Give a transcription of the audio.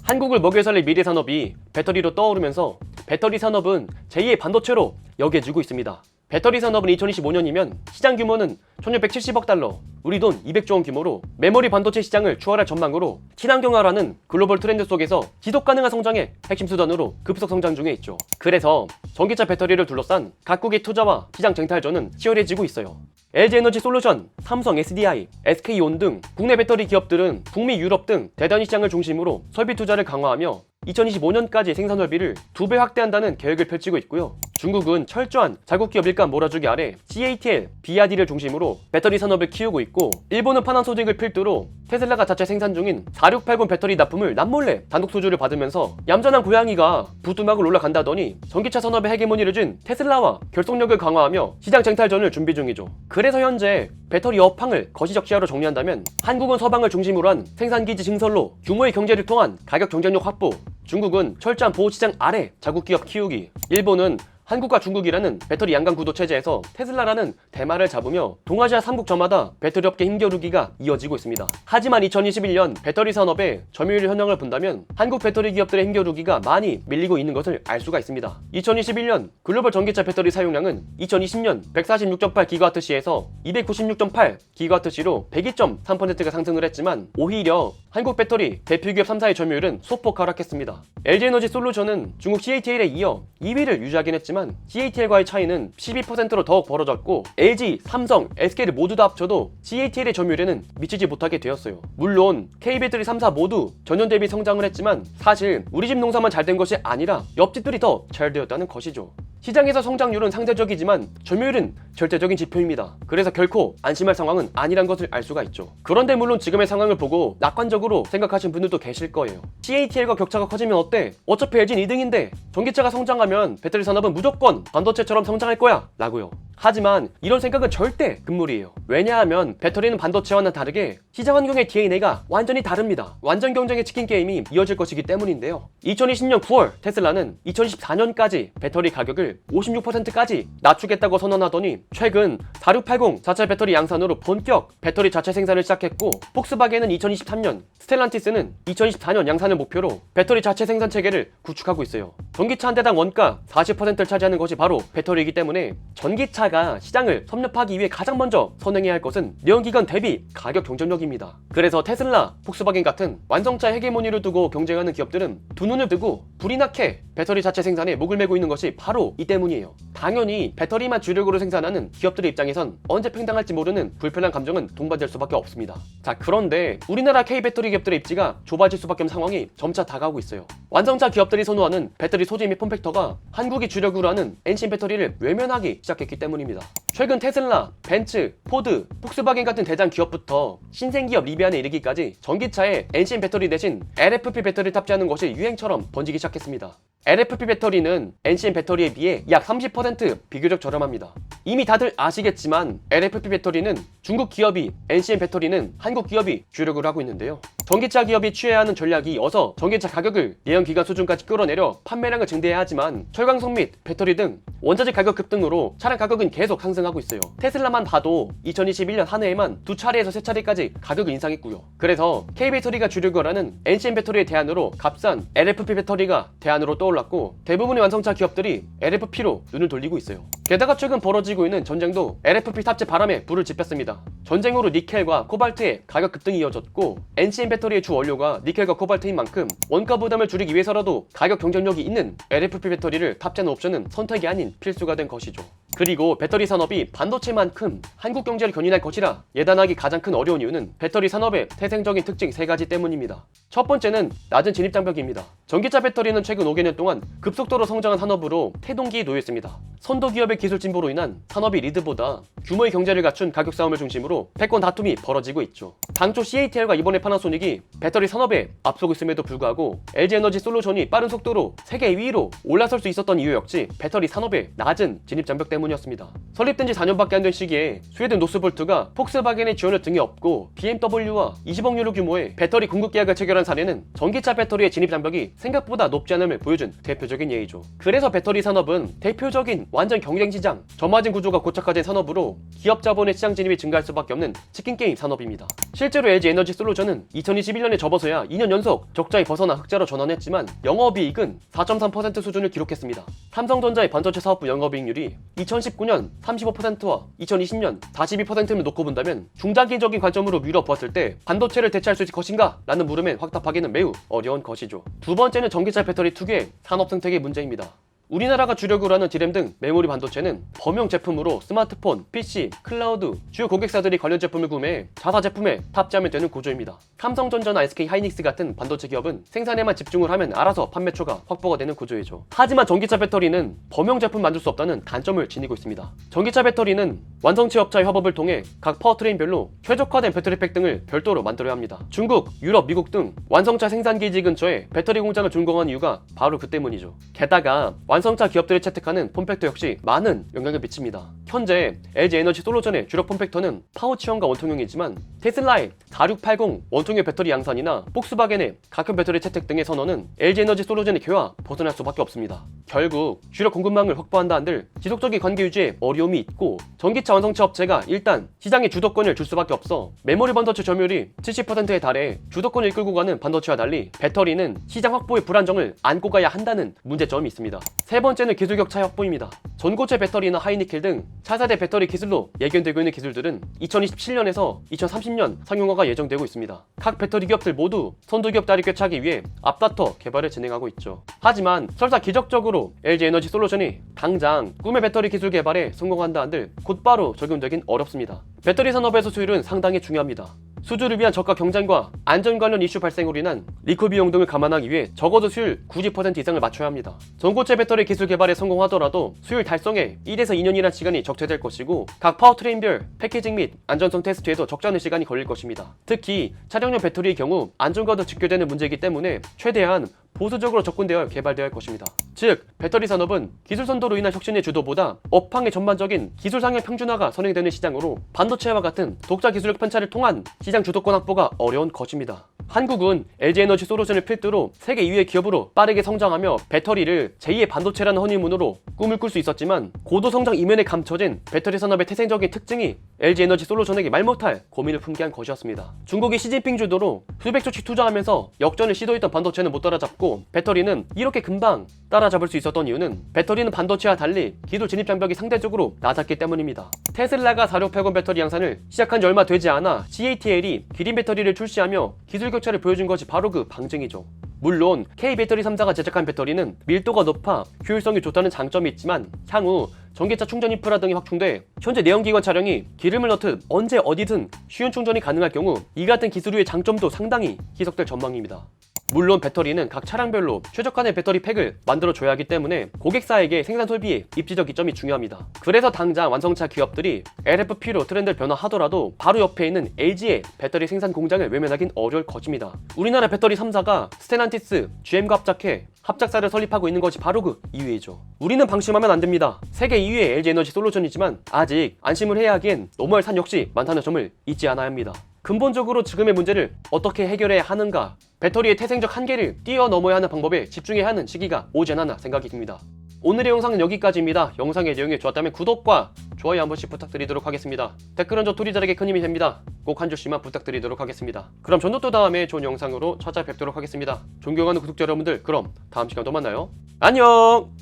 한국을 먹여 살릴 미래 산업이 배터리로 떠오르면서 배터리 산업은 제2의 반도체로 여겨지고 있습니다. 배터리 산업은 2025년이면 시장 규모는 1670억 달러, 우리 돈 200조 원 규모로 메모리 반도체 시장을 추월할 전망으로 친환경화라는 글로벌 트렌드 속에서 지속 가능한 성장의 핵심 수단으로 급속 성장 중에 있죠. 그래서 전기차 배터리를 둘러싼 각국의 투자와 시장 쟁탈전은 치열해지고 있어요. LG에너지 솔루션, 삼성 SDI, SK온 등 국내 배터리 기업들은 북미, 유럽 등 대단위 시장을 중심으로 설비 투자를 강화하며 2025년까지 생산 설비를 2배 확대한다는 계획을 펼치고 있고요. 중국은 철저한 자국 기업 일감 몰아주기 아래 CATL, BRD를 중심으로 배터리 산업을 키우고 있고, 일본은 파나소닉을 필두로 테슬라가 자체 생산 중인 4680 배터리 납품을 남몰래 단독 수주를 받으면서 얌전한 고양이가 부뚜막을 올라간다더니 전기차 산업의 헤게모니를 쥔 테슬라와 결속력을 강화하며 시장 쟁탈전을 준비 중이죠. 그래서 현재 배터리 업황을 거시적 시야로 정리한다면 한국은 서방을 중심으로 한 생산기지 증설로 규모의 경제를 통한 가격 경쟁력 확보, 중국은 철저한 보호시장 아래 자국 기업 키우기, 일본은 한국과 중국이라는 배터리 양강 구도 체제에서 테슬라라는 대마를 잡으며 동아시아 3국 저마다 배터리 업계 힘겨루기가 이어지고 있습니다. 하지만 2021년 배터리 산업의 점유율 현황을 본다면 한국 배터리 기업들의 힘겨루기가 많이 밀리고 있는 것을 알 수가 있습니다. 2021년 글로벌 전기차 배터리 사용량은 2020년 146.8GWh에서 296.8GWh로 102.3%가 상승을 했지만, 오히려 한국 배터리 대표 기업 3사의 점유율은 소폭 하락했습니다. LG에너지 솔루션은 중국 CATL에 이어 2위를 유지하긴 했지만 CATL과의 차이는 12%로 더욱 벌어졌고, LG, 삼성, SK를 모두 다 합쳐도 CATL의 점유율에는 미치지 못하게 되었어요. 물론 K배터리 3사 모두 전년 대비 성장을 했지만 사실 우리 집 농사만 잘 된 것이 아니라 옆집들이 더 잘 되었다는 것이죠. 시장에서 성장률은 상대적이지만 점유율은 절대적인 지표입니다. 그래서 결코 안심할 상황은 아니란 것을 알 수가 있죠. 그런데 물론 지금의 상황을 보고 낙관적으로 생각하신 분들도 계실 거예요. CATL과 격차가 커지면 어때? 어차피 LG는 2등인데 전기차가 성장하면 배터리 산업은 무조건 반도체처럼 성장할 거야 라고요. 하지만 이런 생각은 절대 금물이에요. 왜냐하면 배터리는 반도체와는 다르게 시장 환경의 DNA가 완전히 다릅니다. 완전 경쟁의 치킨 게임이 이어질 것이기 때문인데요. 2020년 9월 테슬라는 2024년까지 배터리 가격을 56%까지 낮추겠다고 선언하더니 최근 4680 자체 배터리 양산으로 본격 배터리 자체 생산을 시작했고, 폭스바겐은 2023년, 스텔란티스는 2024년 양산을 목표로 배터리 자체 생산 체계를 구축하고 있어요. 전기차 한 대당 원가 40%를 차지하는 것이 바로 배터리이기 때문에 전기차가 시장을 섭렵하기 위해 가장 먼저 선행해야 할 것은 내연기관 대비 가격 경쟁력입니다. 그래서 테슬라, 폭스바겐 같은 완성차 헤게모니를 두고 경쟁하는 기업들은 두 눈을 뜨고 불이 나게 배터리 자체 생산에 목을 메고 있는 것이 바로 이 때문이에요. 당연히 배터리만 주력으로 생산하는 기업들의 입장에선 언제 팽당할지 모르는 불편한 감정은 동반될 수밖에 없습니다. 자, 그런데 우리나라 K배터리 기업들의 입지가 좁아질 수밖에 없는 상황이 점차 다가오고 있어요. 완성차 기업들이 선호하는 배터리 소재 및 폼팩터가 한국이 주력으로 하는 엔신 배터리를 외면하기 시작했기 때문입니다. 최근 테슬라, 벤츠, 포드, 폭스바겐 같은 대장 기업부터 신생기업 리비안에 이르기까지 전기차에 엔신 배터리 대신 LFP 배터리를 탑재하는 것이 유행처럼 번지기 시작했습니다. LFP 배터리는 NCM 배터리에 비해 약 30% 비교적 저렴합니다. 이미 다들 아시겠지만 LFP 배터리는 중국 기업이, NCM 배터리는 한국 기업이 주력을 하고 있는데요. 전기차 기업이 취해야 하는 전략이 어서 전기차 가격을 내연기관 수준까지 끌어내려 판매량을 증대해야 하지만 철강석 및 배터리 등 원자재 가격 급등으로 차량 가격은 계속 상승하고 있어요. 테슬라만 봐도 2021년 한 해에만 2차례에서 3차례까지 가격을 인상했고요. 그래서 K배터리가 주력을 하는 NCM 배터리의 대안으로 값싼 LFP 배터리가 대안으로 떠올랐고, 대부분의 완성차 기업들이 LFP로 눈을 돌리고 있어요. 게다가 최근 벌어지고 있는 전쟁도 LFP 탑재 바람에 불을 지폈습니다. 전쟁으로 니켈과 코발트의 가격 급등이 이어졌고, NCM 배터리의 주 원료가 니켈과 코발트인 만큼 원가 부담을 줄이기 위해서라도 가격 경쟁력이 있는 LFP 배터리를 탑재하는 옵션은 선택이 아닌 필수가 된 것이죠. 그리고 배터리 산업이 반도체만큼 한국 경제를 견인할 것이라 예단하기 가장 큰 어려운 이유는 배터리 산업의 태생적인 특징 3가지 때문입니다. 첫 번째는 낮은 진입장벽입니다. 전기차 배터리는 최근 5개년 동안 급속도로 성장한 산업으로 태동기에 놓여있습니다. 선도 기업의 기술 진보로 인한 산업의 리드보다 규모의 경제를 갖춘 가격 싸움을 중심으로 패권 다툼이 벌어지고 있죠. 당초 CATL과 이번에 파나소닉이 배터리 산업에 앞서고 있음에도 불구하고 LG에너지 솔루션이 빠른 속도로 세계 2위로 올라설 수 있었던 이유 역시 배터리 산업의 낮은 진입장벽 때문이었습니다. 설립된 지 4년밖에 안 된 시기에 스웨덴 노스볼트가 폭스바겐의 지원을 등에 업고 BMW와 20억 유로 규모의 배터리 공급 계약을 체결한 사례는 전기차 배터리의 진입장벽이 생각보다 높지 않음을 보여준 대표적인 예이죠. 그래서 배터리 산업은 대표적인 완전 경쟁 시장, 저마진 구조가 고착화된 산업으로 기업 자본의 시장 진입이 증가할 수밖에 없는 치킨 게임 산업입니다. 실제로 LG 에너지 솔루션은 2021년에 접어서야 2년 연속 적자에 벗어나 흑자로 전환했지만 영업이익은 4.3% 수준을 기록했습니다. 삼성전자의 반도체 사업부 영업이익률이 2019년 35%와 2020년 42%를 놓고 본다면 중장기적인 관점으로 미뤄보았을 때 반도체를 대체할 수 있을 것인가? 라는 물음엔 확답하기는 매우 어려운 것이죠. 두 번째는 전기차 배터리 투기의 산업 생태계 문제입니다. 우리나라가 주력으로 하는 디램 등 메모리 반도체는 범용 제품으로 스마트폰, PC, 클라우드, 주요 고객사들이 관련 제품을 구매해 자사 제품에 탑재하면 되는 구조입니다. 삼성전자나 SK 하이닉스 같은 반도체 기업은 생산에만 집중을 하면 알아서 판매처가 확보가 되는 구조이죠. 하지만 전기차 배터리는 범용 제품 만들 수 없다는 단점을 지니고 있습니다. 전기차 배터리는 완성체 업체의 협업을 통해 각 파워트레인별로 최적화된 배터리팩 등을 별도로 만들어야 합니다. 중국, 유럽, 미국 등 완성차 생산 기지 근처에 배터리 공장을 준공한 이유가 바로 그 때문이죠. 게다가 완성차 기업들이 채택하는 폼팩터 역시 많은 영향을 미칩니다. 현재 LG 에너지 솔루션의 주력 폼팩터는 파우치형과 원통형이지만 테슬라의 4680 원통형 배터리 양산이나 폭스바겐의 각형 배터리 채택 등의 선언은 LG 에너지 솔루션의 개와 벗어날 수밖에 없습니다. 결국 주력 공급망을 확보한다 한들 지속적인 관계 유지에 어려움이 있고 전기차 완성차 업체가 일단 시장의 주도권을 줄 수밖에 없어 메모리 반도체 점유율이 70%에 달해 주도권을 이끌고 가는 반도체와 달리 배터리는 시장 확보의 불안정을 안고 가야 한다는 문제점이 있습니다. 세 번째는 기술 격차 확보입니다. 전고체 배터리나 하이니켈 등 차세대 배터리 기술로 예견되고 있는 기술들은 2027년에서 2030년 상용화가 예정되고 있습니다. 각 배터리 기업들 모두 선두기업 자리 꿰차기 위해 앞다퉈 개발을 진행하고 있죠. 하지만 설사 기적적으로 LG 에너지 솔루션이 당장 꿈의 배터리 기술 개발에 성공한다 한들 곧바로 적용되긴 어렵습니다. 배터리 산업에서 수율은 상당히 중요합니다. 수주를 위한 저가 경쟁과 안전 관련 이슈 발생으로 인한 리콜 비용 등을 감안하기 위해 적어도 수율 90% 이상을 맞춰야 합니다. 전고체 배터리 기술 개발에 성공하더라도 수율 달성에 1에서 2년이라는 시간이 적재될 것이고 각 파워트레인별 패키징 및 안전성 테스트에도 적잖은 시간이 걸릴 것입니다. 특히 차량용 배터리의 경우 안전과도 직결되는 문제이기 때문에 최대한 보수적으로 접근되어 개발되어야 할 것입니다. 즉, 배터리 산업은 기술 선도로 인한 혁신의 주도보다 업황의 전반적인 기술상의 평준화가 선행되는 시장으로 반도체와 같은 독자 기술력 편차를 통한 시장 주도권 확보가 어려운 것입니다. 한국은 LG 에너지 솔루션을 필두로 세계 2위의 기업으로 빠르게 성장하며 배터리를 제2의 반도체라는 허니문으로 꿈을 꿀 수 있었지만 고도 성장 이면에 감춰진 배터리 산업의 태생적인 특징이 LG 에너지 솔루션에게 말 못할 고민을 품게 한 것이었습니다. 중국이 시진핑 주도로 수백 조씩 투자하면서 역전을 시도했던 반도체는 못 따라잡고 배터리는 이렇게 금방 따라잡을 수 있었던 이유는 배터리는 반도체와 달리 기술 진입 장벽이 상대적으로 낮았기 때문입니다. 테슬라가 4680 배터리 양산을 시작한 지 얼마 되지 않아 CATL이 기린 배터리를 출시하며 기술 격차를 보여준 것이 바로 그 방증이죠. 물론 K배터리 3사가 제작한 배터리는 밀도가 높아 효율성이 좋다는 장점이 있지만 향후 전기차 충전 인프라 등이 확충돼 현재 내연기관 차량이 기름을 넣듯 언제 어디든 쉬운 충전이 가능할 경우 이 같은 기술의 장점도 상당히 희석될 전망입니다. 물론 배터리는 각 차량별로 최적화된 배터리 팩을 만들어줘야 하기 때문에 고객사에게 생산 설비의 입지적 이점이 중요합니다. 그래서 당장 완성차 기업들이 LFP로 트렌드를 변화하더라도 바로 옆에 있는 LG의 배터리 생산 공장을 외면하긴 어려울 것입니다. 우리나라 배터리 3사가 스텔란티스, GM과 합작해 합작사를 설립하고 있는 것이 바로 그 이유이죠. 우리는 방심하면 안 됩니다. 세계 2위의 LG 에너지 솔루션이지만 아직 안심을 해야 하기엔 넘어야 할 산 역시 많다는 점을 잊지 않아야 합니다. 근본적으로 지금의 문제를 어떻게 해결해야 하는가, 배터리의 태생적 한계를 뛰어넘어야 하는 방법에 집중해야 하는 시기가 오지 않았나 생각이 듭니다. 오늘의 영상은 여기까지입니다. 영상의 내용이 좋았다면 구독과 좋아요 한 번씩 부탁드리도록 하겠습니다. 댓글은 저 토리자에게 큰 힘이 됩니다. 꼭 한 줄씩만 부탁드리도록 하겠습니다. 그럼 저는 또 다음에 좋은 영상으로 찾아뵙도록 하겠습니다. 존경하는 구독자 여러분들, 그럼 다음 시간 또 만나요. 안녕!